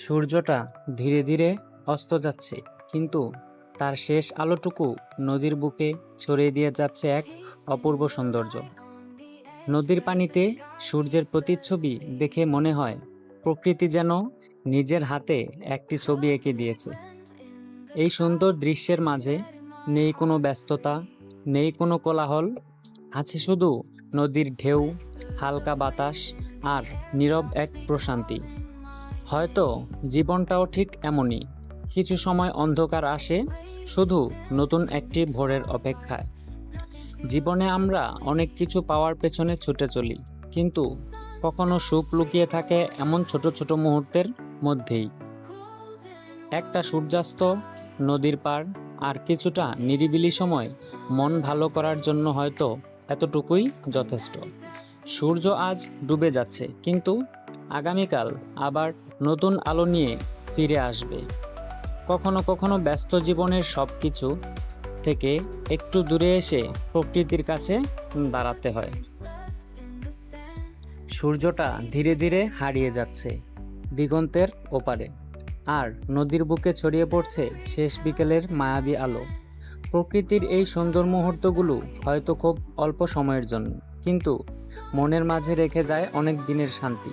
সূর্যটা ধীরে ধীরে অস্ত যাচ্ছে, কিন্তু তার শেষ আলোটুকু নদীর বুকে ছড়িয়ে দিয়ে যাচ্ছে এক অপূর্ব সৌন্দর্য। নদীর পানিতে সূর্যের প্রতিচ্ছবি দেখে মনে হয় প্রকৃতি যেন নিজের হাতে একটি ছবি এঁকে দিয়েছে। এই সুন্দর দৃশ্যের মাঝে নেই কোনো ব্যস্ততা, নেই কোনো কোলাহল, আছে শুধু নদীর ঢেউ, হালকা বাতাস আর নীরব এক প্রশান্তি। হয়তো জীবনটাও ঠিক এমনই, কিছু সময় অন্ধকার আসে শুধু নতুন একটি ভোরের অপেক্ষায়। জীবনে আমরা অনেক কিছু পাওয়ার পেছনে ছুটে চলি, কিন্তু কখনো সুখ লুকিয়ে থাকে এমন ছোট ছোট মুহূর্তের মধ্যেই। একটা সূর্যাস্ত, নদীর পাড় আর কিছুটা নিরিবিলি সময় মন ভালো করার জন্য হয়তো এতটুকুই যথেষ্ট। সূর্য আজ ডুবে যাচ্ছে, কিন্তু আগামীকাল আবার নতুন আলো নিয়ে ফিরে আসবে। কখনো কখনো ব্যস্ত জীবনের সব কিছু থেকে একটু দূরে এসে প্রকৃতির কাছে দাঁড়াতে হয়। সূর্যটা ধীরে ধীরে হারিয়ে যাচ্ছে দিগন্তের ওপারে, আর নদীর বুকে ছড়িয়ে পড়ছে শেষ বিকেলের মায়াবী আলো। প্রকৃতির এই সুন্দর মুহূর্তগুলো হয়তো খুব অল্প সময়ের জন্য, কিন্তু মনের মাঝে রেখে যায় অনেক দিনের শান্তি।